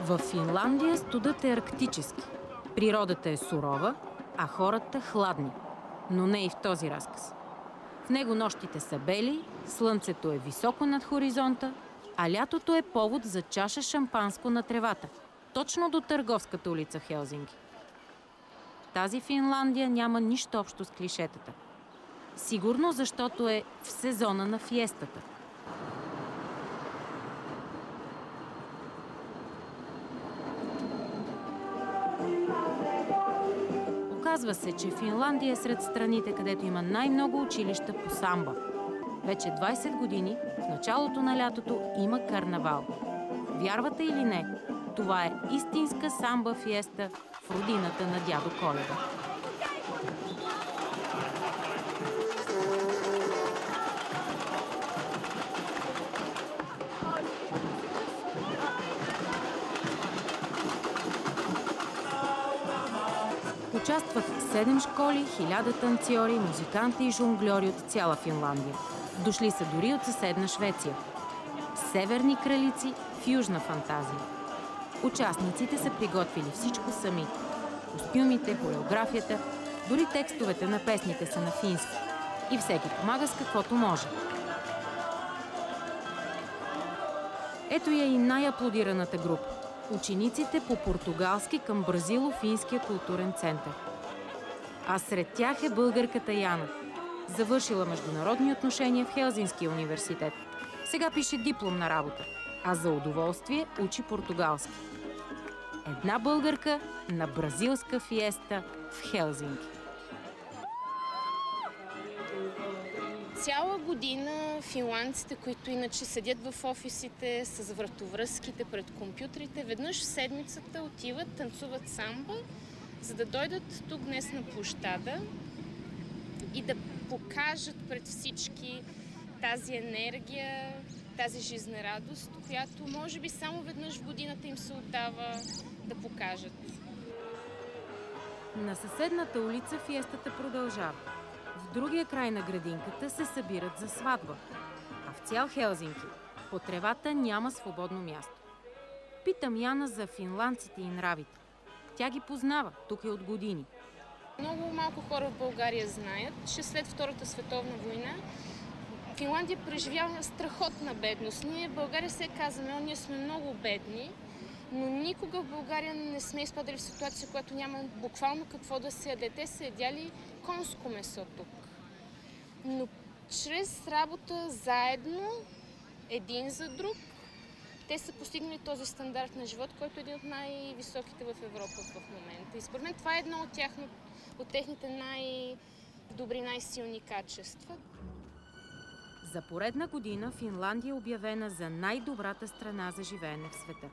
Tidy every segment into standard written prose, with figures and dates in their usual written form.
В Финландия студът е арктически. Природата е сурова, а хората хладни. Но не и в този разказ. В него нощите са бели, слънцето е високо над хоризонта, а лятото е повод за чаша шампанско на тревата. Точно до търговската улица в Хелзинки. Тази Финландия няма нищо общо с клишетата. Сигурно защото е в сезона на фиестата. Оказва се, че Финландия е сред страните, където има най-много училища по самба. Вече 20 години, в началото на лятото, има карнавал. Вярвате или не, това е истинска самба фиеста в родината на дядо Коледа. Участват 7 школи, 1000 танцори, музиканти и жонгльори от цяла Финландия. Дошли са дори от съседна Швеция. Северни кралици в южна фантазия. Участниците са приготвили всичко сами. Костюмите, хореографията, дори текстовете на песните са на фински. И всеки помага с каквото може. Ето я и най-аплодираната група. Учениците по португалски към Бразило-финския културен център. А сред тях е българката Яна. Завършила международни отношения в Хелзинския университет. Сега пише дипломна работа, а за удоволствие учи португалски. Една българка на бразилска фиеста в Хелзинки. Цяла година финландците, които иначе седят в офисите с вратовръзките пред компютрите, веднъж в седмицата отиват, танцуват самба, за да дойдат тук днес на площада и да покажат пред всички тази енергия, тази жизнерадост, която може би само веднъж в годината им се отдава да покажат. На съседната улица фиестата продължава. В другия край на градинката се събират за сватба. А в цял Хелзинки по тревата няма свободно място. Питам Яна за финландците и нравите. Тя ги познава, тук е от години. Много малко хора в България знаят, че след Втората световна война Финландия преживява страхотна бедност. Ние в България се казваме, ние сме много бедни, но никога в България не сме изпадали в ситуация, която няма буквално какво да се яде. Те са ядяли конско месо тук. Но чрез работа заедно, един за друг, те са постигнали този стандарт на живот, който е един от най-високите в Европа в момента. И според мен това е едно от техните най-добри, най-силни качества. За поредна година Финландия е обявена за най-добрата страна за живеене в света.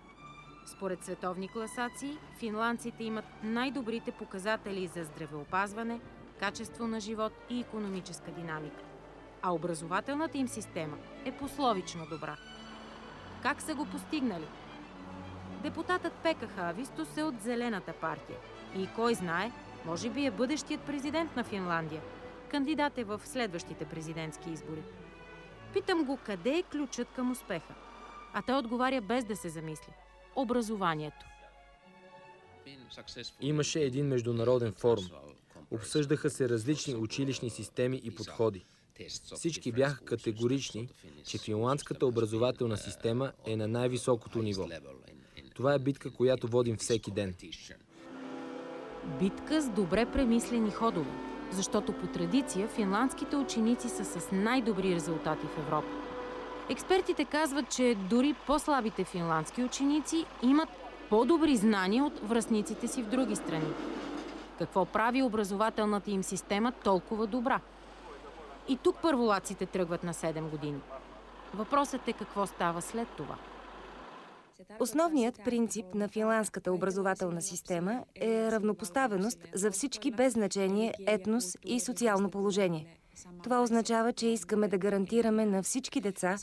Според световни класации, финландците имат най-добрите показатели за здравеопазване, качество на живот и икономическа динамика. А образователната им система е пословично добра. Как са го постигнали? Депутатът Пека Хаавистос е от Зелената партия. И кой знае, може би е бъдещият президент на Финландия. Кандидат е в следващите президентски избори. Питам го къде е ключът към успеха. А той отговаря без да се замисли. Образованието. Имаше един международен форум. Обсъждаха се различни училищни системи и подходи. Всички бяха категорични, че финландската образователна система е на най-високото ниво. Това е битка, която водим всеки ден. Битка с добре премислени ходове, защото по традиция финландските ученици са с най-добри резултати в Европа. Експертите казват, че дори по-слабите финландски ученици имат по-добри знания от връстниците си в други страни. Какво прави образователната им система толкова добра? И тук първолаците тръгват на 7 години. Въпросът е какво става след това. Основният принцип на финландската образователна система е равнопоставеност за всички без значение етнос и социално положение. Това означава, че искаме да гарантираме на всички деца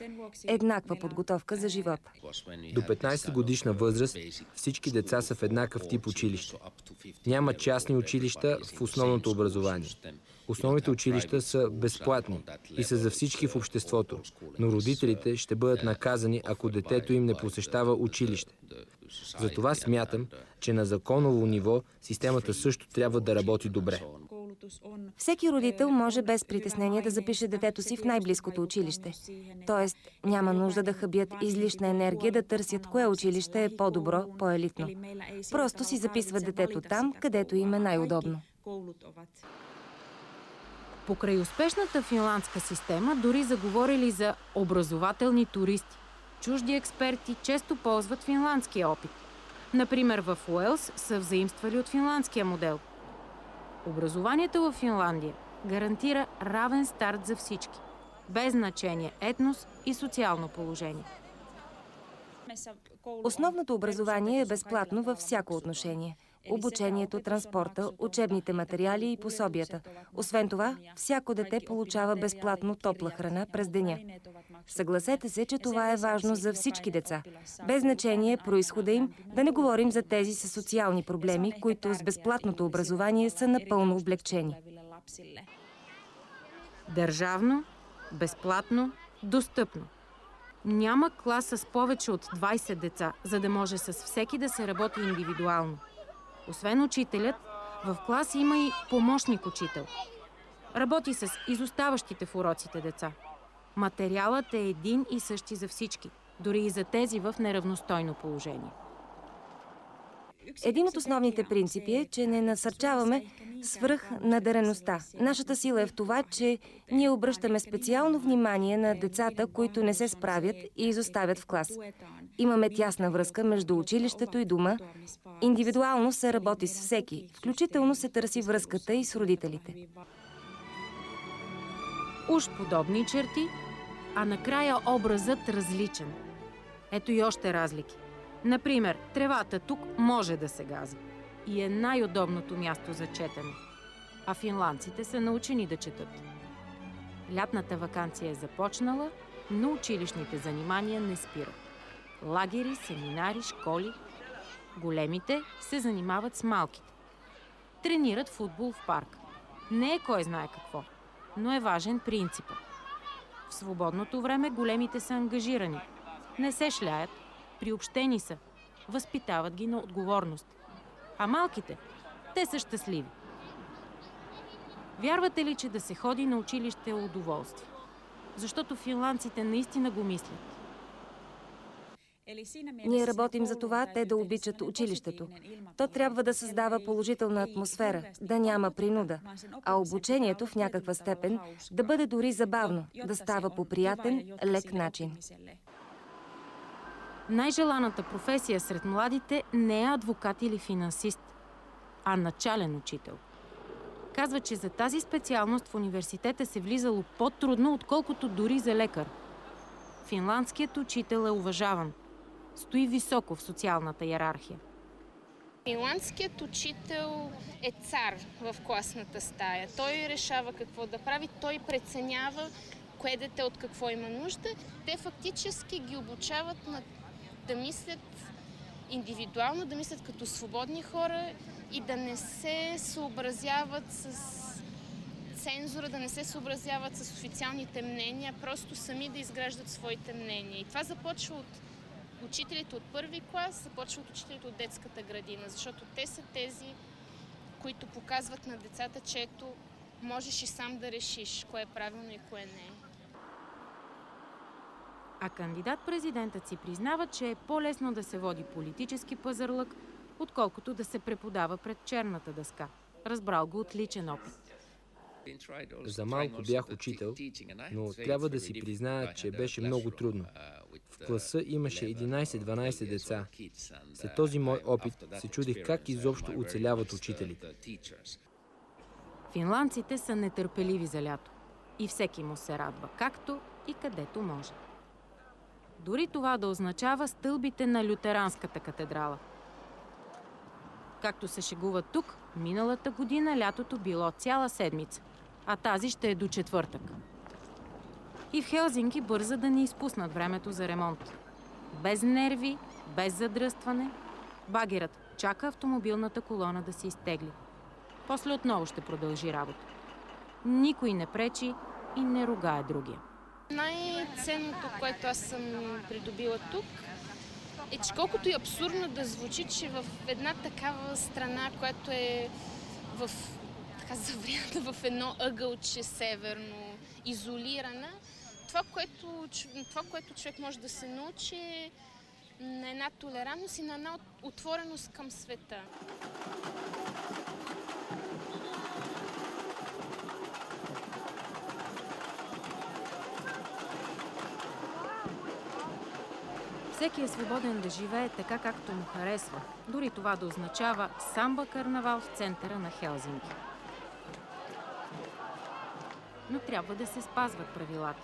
еднаква подготовка за живота. До 15 годишна възраст всички деца са в еднакъв тип училище. Няма частни училища в основното образование. Основните училища са безплатни и са за всички в обществото, но родителите ще бъдат наказани, ако детето им не посещава училище. Затова смятам, че на законово ниво системата също трябва да работи добре. Всеки родител може без притеснение да запише детето си в най-близкото училище. Тоест, няма нужда да хабят излишна енергия да търсят кое училище е по-добро, по-елитно. Просто си записват детето там, където им е най-удобно. Покрай успешната финландска система дори заговорили за образователни туристи. Чужди експерти често ползват финландския опит. Например, в Уелс са взаимствали от финландския модел. Образованието в Финландия гарантира равен старт за всички, без значение етнос и социално положение. Основното образование е безплатно във всяко отношение. Обучението, транспорта, учебните материали и пособията. Освен това, всяко дете получава безплатно топла храна през деня. Съгласете се, че това е важно за всички деца. Без значение произхода им, да не говорим за тези с социални проблеми, които с безплатното образование са напълно облегчени. Държавно, безплатно, достъпно. Няма класа с повече от 20 деца, за да може с всеки да се работи индивидуално. Освен учителят, в клас има и помощник учител. Работи с изоставащите в уроците деца. Материалът е един и същи за всички, дори и за тези в неравностойно положение. Един от основните принципи е, че не насърчаваме свръхнадареността. Нашата сила е в това, че ние обръщаме специално внимание на децата, които не се справят и изоставят в клас. Имаме тясна връзка между училището и дома. Индивидуално се работи с всеки, включително се търси връзката и с родителите. Уж подобни черти, а накрая образът различен. Ето и още разлики. Например, тревата тук може да се газва и е най-удобното място за четене. А финландците са научени да четат. Лятната ваканция е започнала, но училищните занимания не спират. Лагери, семинари, школи. Големите се занимават с малките. Тренират футбол в парк. Не е кой знае какво, но е важен принципът. В свободното време големите са ангажирани. Не се шляят, приобщени са, възпитават ги на отговорност. А малките, те са щастливи. Вярвате ли, че да се ходи на училище е удоволствие? Защото финландците наистина го мислят. Ние работим за това те да обичат училището. То трябва да създава положителна атмосфера, да няма принуда, а обучението в някаква степен да бъде дори забавно, да става по приятен, лек начин. Най-желаната професия сред младите не е адвокат или финансист, а начален учител. Казва, че за тази специалност в университета се влизало по-трудно, отколкото дори за лекар. Финландският учител е уважаван. Стои високо в социалната иерархия. Финландският учител е цар в класната стая. Той решава какво да прави, той преценява кое дете от какво има нужда. Те фактически ги обучават да мислят индивидуално, да мислят като свободни хора и да не се съобразяват с цензура, да не се съобразяват с официалните мнения, просто сами да изграждат своите мнения. И това започва от учителите от първи клас, започва от учителите от детската градина, защото те са тези, които показват на децата, че ето можеш и сам да решиш кое е правилно и кое не е. А кандидат-президентът си признава, че е по-лесно да се води политически пазарлък, отколкото да се преподава пред черната дъска. Разбрал го от личен опит. За малко бях учител, но трябва да си призная, че беше много трудно. В класа имаше 11-12 деца. След този мой опит се чудих как изобщо оцеляват учителите. Финландците са нетърпеливи за лято и всеки му се радва, както и където може. Дори това да означава стълбите на лютеранската катедрала. Както се шегуват тук, миналата година лятото било цяла седмица, а тази ще е до четвъртък. И в Хелзинки бърза да не изпуснат времето за ремонт. Без нерви, без задръстване, багерът чака автомобилната колона да се изтегли. После отново ще продължи работа. Никой не пречи и не ругае другия. Най-ценното, което аз съм придобила тук, е, че колкото и абсурдно да звучи, че в една такава страна, която е заврята в едно ъгълче северно, изолирана, това, което човек може да се научи, е на една толерантност и на една отвореност към света. Всеки е свободен да живее така, както му харесва. Дори това да означава самба-карнавал в центъра на Хелзинки. Но трябва да се спазват правилата.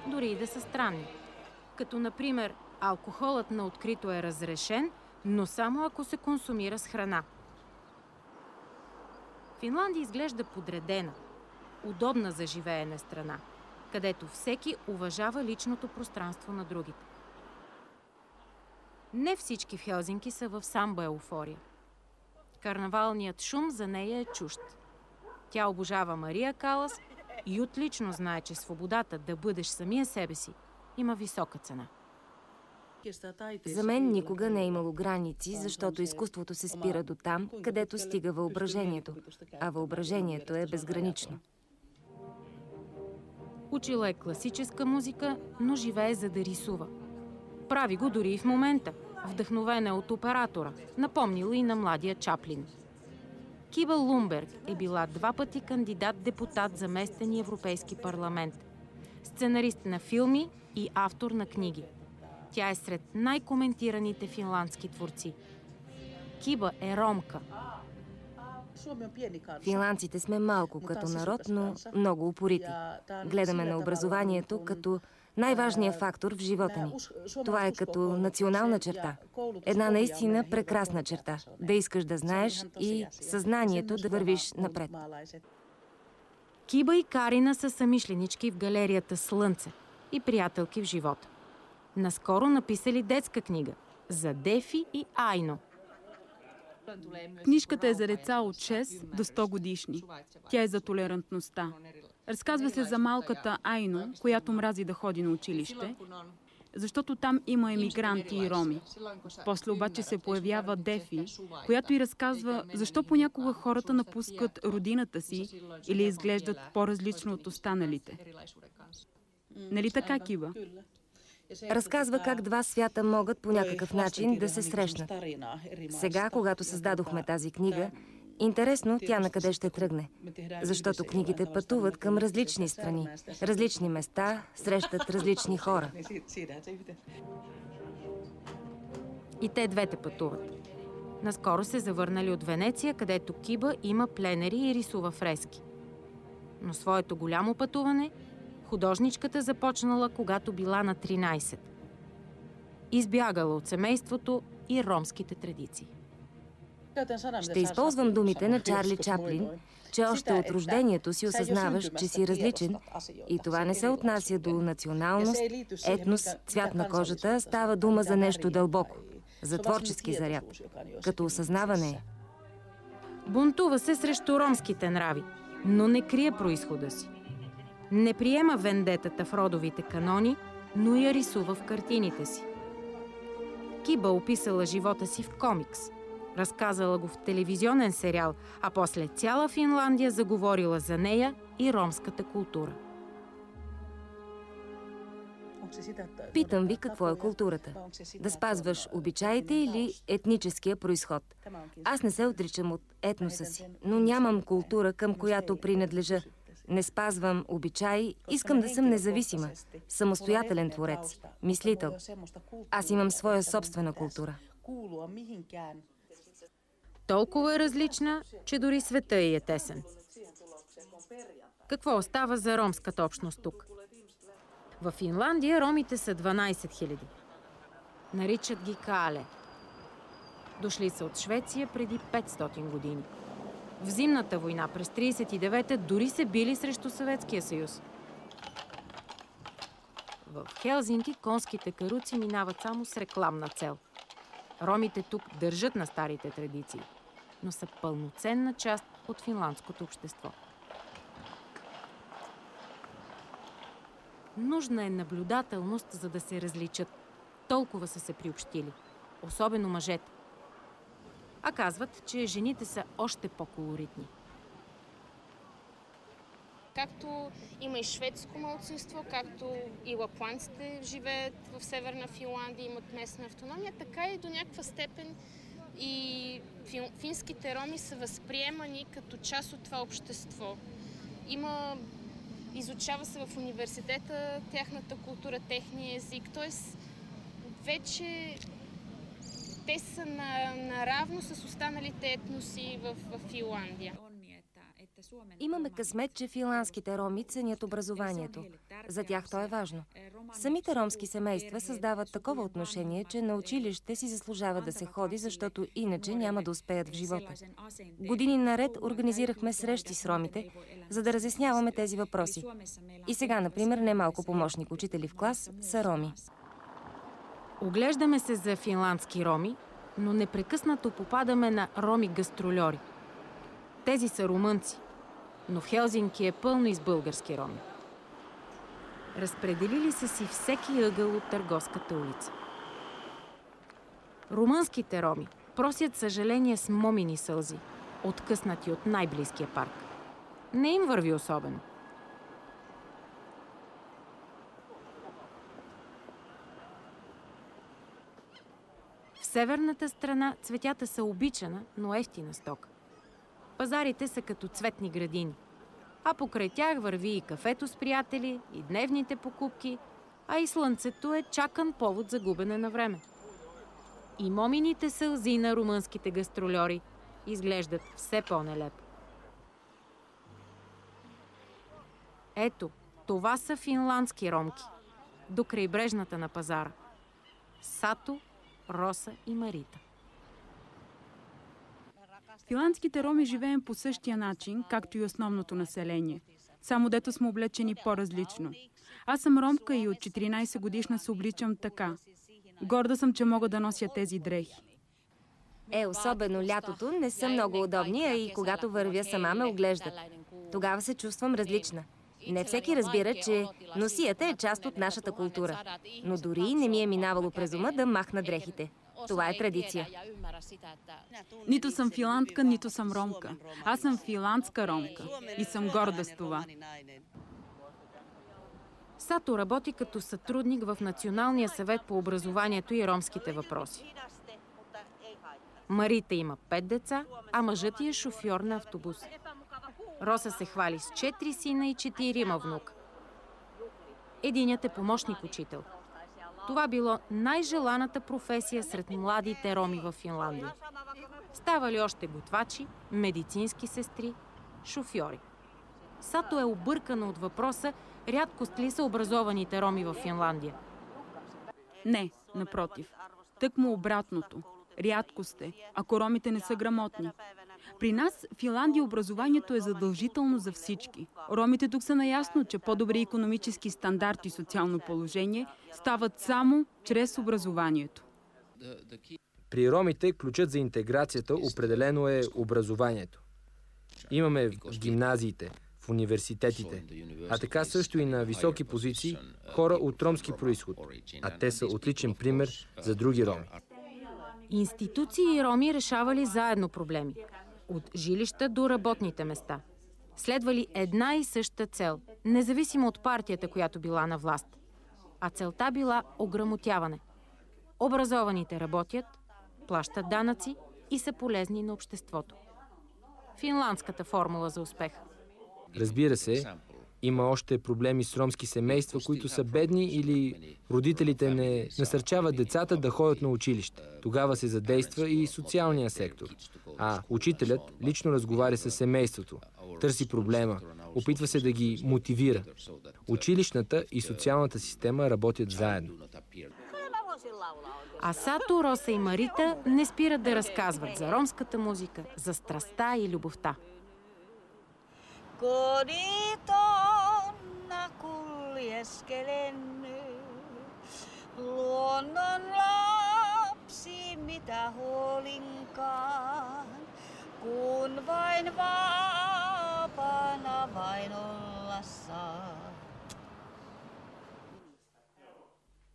Дори и да са странни. Като, например, алкохолът на открито е разрешен, но само ако се консумира с храна. Финландия изглежда подредена, удобна за живеене страна, където всеки уважава личното пространство на другите. Не всички в Хелзинки са в самба еуфория. Карнавалният шум за нея е чужд. Тя обожава Мария Калас и отлично знае, че свободата да бъдеш самия себе си има висока цена. За мен никога не е имало граници, защото изкуството се спира до там, където стига въображението, а въображението е безгранично. Учила е класическа музика, но живее за да рисува. Прави го дори и в момента, вдъхновена е от оператора, напомнила и на младия Чаплин. Киба Лумберг е била 2 пъти кандидат-депутат за местен и Европейски парламент, сценарист на филми и автор на книги. Тя е сред най-коментираните финландски творци. Киба е ромка. Финландците сме малко като народ, но много упорити. Гледаме на образованието като най-важният фактор в живота ни. Това е като национална черта. Една наистина прекрасна черта. Да искаш да знаеш и съзнанието да вървиш напред. Киба и Карина са самишленички в галерията Слънце и приятелки в живота. Наскоро написали детска книга за Дефи и Айно. Книжката е за деца от 6 до 100 годишни. Тя е за толерантността. Разказва се за малката Айно, която мрази да ходи на училище, защото там има емигранти и роми. После обаче се появява Дефи, която й разказва защо понякога хората напускат родината си или изглеждат по-различно от останалите. Нали така, Киба? Разказва как два свята могат по някакъв начин да се срещнат. Сега, когато създадохме тази книга, интересно тя на къде ще тръгне. Защото книгите пътуват към различни страни, различни места, срещат различни хора. И те двете пътуват. Наскоро се завърнали от Венеция, където Киба има пленери и рисува фрески. Но своето голямо пътуване художничката започнала, когато била на 13. Избягала от семейството и ромските традиции. Ще използвам думите на Чарли Чаплин, че още от рождението си осъзнаваш, че си различен и това не се отнася до националност, етнос, цвят на кожата, става дума за нещо дълбоко, за творчески заряд, като осъзнаване е. Бунтува се срещу ромските нрави, но не крие произхода си. Не приема вендетата в родовите канони, но я рисува в картините си. Киба описала живота си в комикс, разказала го в телевизионен сериал, а после цяла Финландия заговорила за нея и ромската култура. Питам ви какво е културата. Да спазваш обичаите или етническия произход. Аз не се отричам от етноса си, но нямам култура, към която принадлежа. Не спазвам обичаи, искам да съм независима, самостоятелен творец, мислител. Аз имам своя собствена култура. Толкова е различна, че дори света й е тесен. Какво остава за ромската общност тук? В Финландия ромите са 12 000. Наричат ги каале. Дошли са от Швеция преди 500 години. В зимната война през 1939 дори се били срещу Съветския съюз. В Хелзинки конските каруци минават само с рекламна цел. Ромите тук държат на старите традиции, но са пълноценна част от финландското общество. Нужна е наблюдателност, за да се различат. Толкова са се приобщили, особено мъжете. А казват, че жените са още по-колоритни. Както има и шведско малцинство, както и лапландците живеят в Северна Финландия, имат местна автономия, така и до някаква степен и финските роми са възприемани като част от това общество. Изучава се в университета тяхната култура, техния език, т.е. вече те са наравно с останалите етноси в Финландия. Имаме късмет, че финландските роми ценят образованието. За тях то е важно. Самите ромски семейства създават такова отношение, че на училище си заслужава да се ходи, защото иначе няма да успеят в живота. Години наред организирахме срещи с ромите, за да разясняваме тези въпроси. И сега, например, немалко помощник учители в клас са роми. Оглеждаме се за финландски роми, но непрекъснато попадаме на роми-гастрольори. Тези са румънци, но в Хелзинки е пълно и с български роми. Разпределили са си всеки ъгъл от търговската улица. Румънските роми просят съжаление с момини сълзи, откъснати от най-близкия парк. Не им върви особено. В северната страна цветята са обичана, но евтина стока. Пазарите са като цветни градини, а покрай тях върви и кафето с приятели, и дневните покупки, а и слънцето е чакан повод за губене на време. И момините сълзи на румънските гастрольори изглеждат все по-нелепо. Ето, това са финландски ромки, до крайбрежната на пазара. Сато, Роса и Марита. Финландските роми живеем по същия начин, както и основното население. Само дето сме облечени по-различно. Аз съм ромка и от 14 годишна се обличам така. Горда съм, че мога да нося тези дрехи. Особено лятото не са много удобни, а и когато вървя сама ме оглеждат. Тогава се чувствам различна. Не всеки разбира, че носията е част от нашата култура. Но дори не ми е минавало през ума да махна дрехите. Това е традиция. Нито съм финландка, нито съм ромка. Аз съм финландска ромка и съм горда с това. Сато работи като сътрудник в Националния съвет по образованието и ромските въпроси. Марита има 5 деца, а мъжът ѝ е шофьор на автобус. Роса се хвали с 4 сина и 4 внука. Единият е помощник-учител. Това било най-желаната професия сред младите роми в Финландия. Ставали още готвачи, медицински сестри, шофьори. Сато е объркана от въпроса, рядкост ли са образованите роми в Финландия. Не, напротив. Тъкмо обратното. Рядкост е, ако ромите не са грамотни. При нас в Финландия образованието е задължително за всички. Ромите тук са наясно, че по-добри икономически стандарти и социално положение стават само чрез образованието. При ромите ключът за интеграцията определено е образованието. Имаме в гимназиите, в университетите, а така също и на високи позиции хора от ромски произход, а те са отличен пример за други роми. Институции и роми решавали заедно проблеми. От жилища до работните места. Следвали една и съща цел, независимо от партията, която била на власт. А целта била ограмотяване. Образованите работят, плащат данъци и са полезни на обществото. Финландската формула за успех. Разбира се, има още проблеми с ромски семейства, които са бедни или родителите не насърчават децата да ходят на училище. Тогава се задейства и социалния сектор. А учителят лично разговаря с семейството, търси проблема, Опитва се да ги мотивира. Училищната и социалната система работят заедно. А Сато, Роса и Марита не спират да разказват за ромската музика, за страстта и любовта. Koditonna kuljeskelen luonnon lapsi mitä huolinkaan, kun vain vapaana vain olla saa.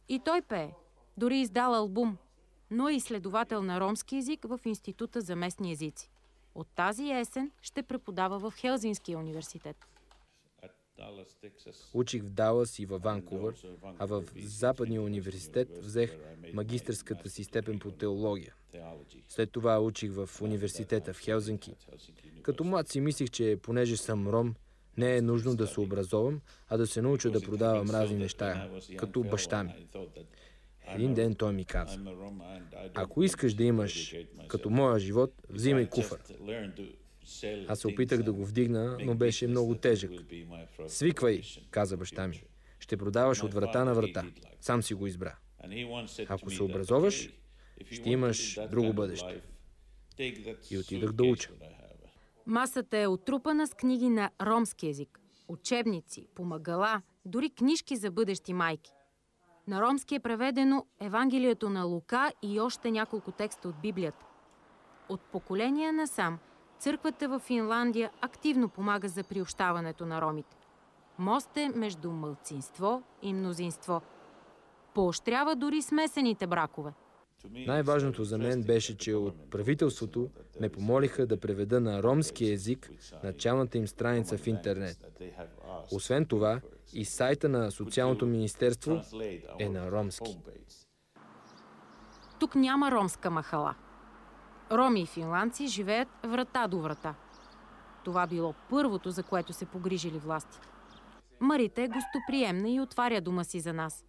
И той пее. Дори издал албум, но е изследовател на ромски език в Института за местни езици. От тази есен ще преподава в Хелзинския университет. Учих в Далас и във Ванкувър, а в Западния университет взех магистърската си степен по теология. След това учих в университета в Хелзинки. Като млад си мислих, че понеже съм ром, не е нужно да се образовам, а да се науча да продавам разни неща, като баща ми. Един ден той ми каза: ако искаш да имаш като моя живот, взимай куфар. Аз се опитах да го вдигна, но беше много тежък. Свиквай, каза баща ми. Ще продаваш от врата на врата. Сам си го избра. Ако се образоваш, ще имаш друго бъдеще. И отидах да уча. Масата е отрупана с книги на ромски език. Учебници, помагала, дори книжки за бъдещи майки. На ромски е преведено Евангелието на Лука и още няколко текста от Библията. От поколения насам църквата в Финландия активно помага за приобщаването на ромите. Мост е между малцинство и мнозинство. Поощрява дори смесените бракове. Най-важното за мен беше, че от правителството ме помолиха да преведа на ромски език началната им страница в интернет. Освен това, и сайта на Социалното министерство е на ромски. Тук няма ромска махала. Роми и финландци живеят врата до врата. Това било първото, за което се погрижили властите. Марита е гостоприемна и отваря дома си за нас.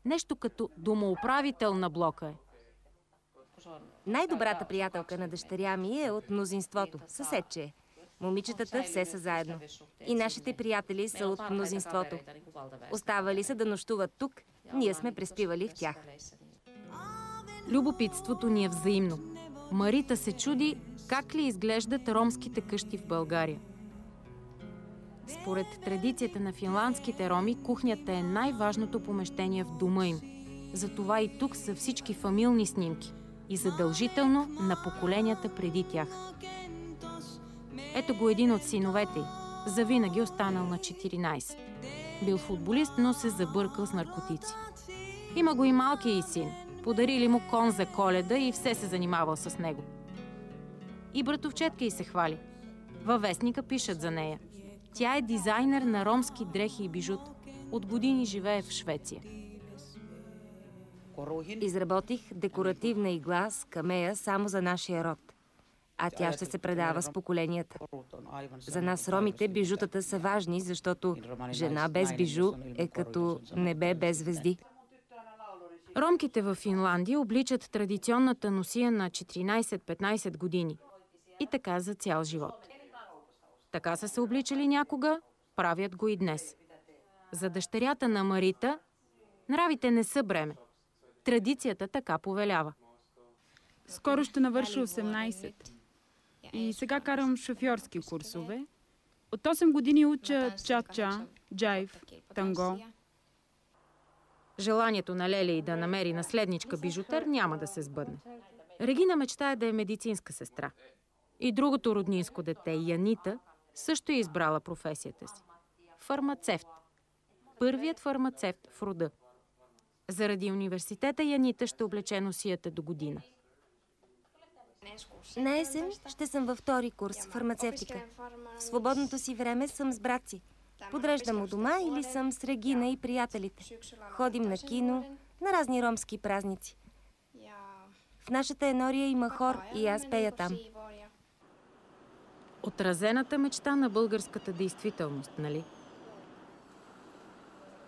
Нещо като домоуправител на блока е. Най-добрата приятелка на дъщеря ми е от мнозинството. Съседче е. Момичетата все са заедно. И нашите приятели са от мнозинството. Оставали са да нощуват тук, ние сме преспивали в тях. Любопитството ни е взаимно. Марита се чуди как ли изглеждат ромските къщи в България. Според традицията на финландските роми, кухнята е най-важното помещение в дома им. Затова и тук са всички фамилни снимки и задължително на поколенията преди тях. Ето го един от синовете й. Завинаги останал на 14. Бил футболист, но се забъркал с наркотици. Има го и малкия й син. Подарили му кон за Коледа и все се занимавал с него. И братовчетка й се хвали. Във вестника пишат за нея. Тя е дизайнер на ромски дрехи и бижут. От години живее в Швеция. Изработих декоративна игла с камея само за нашия род. А тя ще се предава с поколенията. За нас, ромите, бижутата са важни, защото жена без бижу е като небе без звезди. Ромките в Финландия обличат традиционната носия на 14-15 години. И така за цял живот. Така са се обличали някога, правят го и днес. За дъщерята на Марита, нравите не са бреме. Традицията така повелява. Скоро ще навърша 18. И сега карам шофьорски курсове. От 8 години уча ча-ча, джайв, танго. Желанието на Лелей да намери наследничка бижутер няма да се сбъдне. Регина мечтае да е медицинска сестра. И другото роднинско дете, Янита, също е избрала професията си. Фармацевт. Първият фармацевт в рода. Заради университета Янита ще облече носията до година. На есен ще съм във втори курс фармацевтика. В свободното си време съм с брат си. Подреждам у дома или съм с Регина и приятелите. Ходим на кино, на разни ромски празници. В нашата енория има хор и аз пея там. Отразената мечта на българската действителност, нали?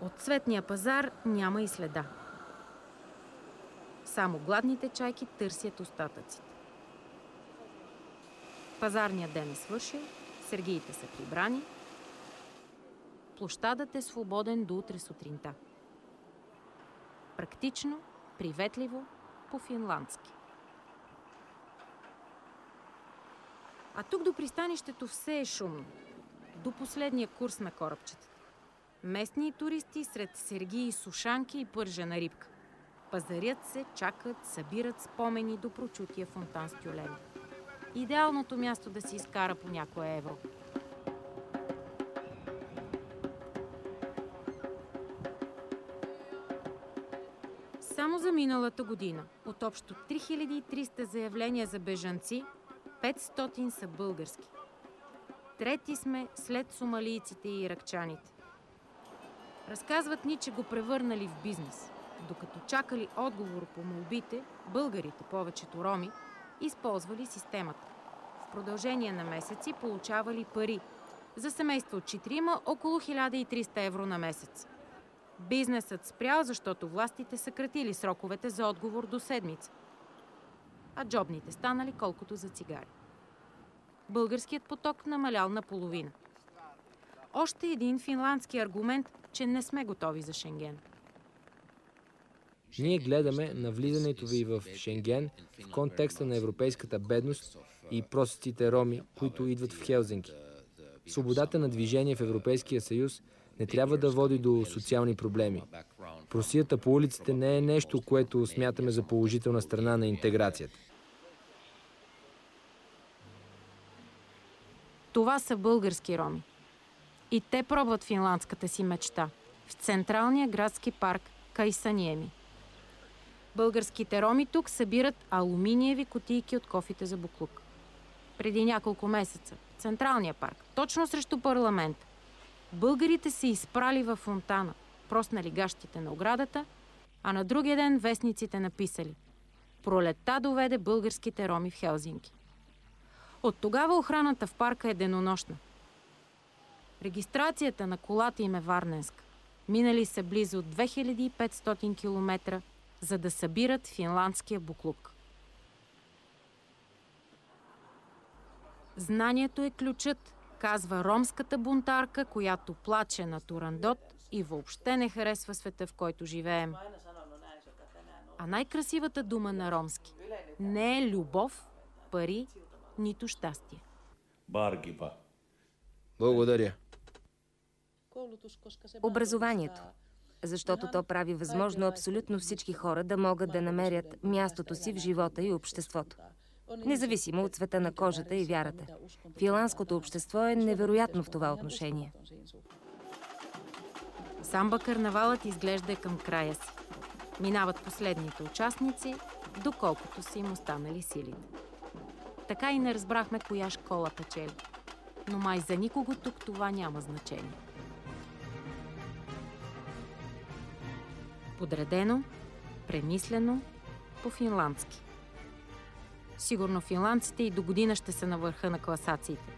От цветния пазар няма и следа. Само гладните чайки търсят остатъците. Пазарният ден е свършил, Сергиите са прибрани. Площадът е свободен до утре сутринта. Практично, приветливо, по-финландски. А тук до пристанището все е шумно. До последния курс на корабчетата. Местни туристи сред сергии, сушанки и пържена рибка. Пазарят се, чакат, събират спомени до прочутия фонтан с тюлени. Идеалното място да си изкара по някое евро. Само за миналата година от общо 3300 заявления за бежанци, 500 са български. Трети сме след сомалийците и иракчаните. Разказват ни, че го превърнали в бизнес. Докато чакали отговор по молбите, българите, повечето роми, използвали системата. В продължение на месеци получавали пари. За семейство от 4 около 1300 евро на месец. Бизнесът спрял, защото властите съкратили сроковете за отговор до седмица. А джобните станали колкото за цигари. Българският поток намалял наполовина. Още един финландски аргумент, че не сме готови за Шенген. Ние гледаме на влизането ви в Шенген в контекста на европейската бедност и простите роми, които идват в Хелзинки. Свободата на движение в Европейския съюз не трябва да води до социални проблеми. Просията по улиците не е нещо, което смятаме за положителна страна на интеграцията. Това са български роми. И те пробват финландската си мечта в централния градски парк Кайсаниеми. Българските роми тук събират алуминиеви кутийки от кофите за буклук. Преди няколко месеца в Централния парк, точно срещу парламент, българите се изпрали във фонтана, проснали гащите на оградата, а на другия ден вестниците написали: "Пролетта доведе българските роми в Хелзинки." От тогава охраната в парка е денонощна. Регистрацията на колата им е варненска. Минали са близо 2500 км, за да събират финландския буклук. Знанието е ключът, казва ромската бунтарка, която плаче на Турандот и въобще не харесва света, в който живеем. А най-красивата дума на ромски не е любов, пари, нито щастие. Благодаря. Образованието. Защото то прави възможно абсолютно всички хора да могат да намерят мястото си в живота и обществото. Независимо от цвета на кожата и вярата. Финландското общество е невероятно в това отношение. Самба карнавалът изглежда към края си. Минават последните участници, доколкото са им останали силите. Така и не разбрахме коя школа печели. Но май за никого тук това няма значение. Подредено, премислено, по-финландски. Сигурно финландците и до година ще са на върха на класациите,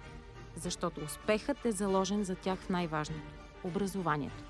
защото успехът е заложен за тях в най-важното – образованието.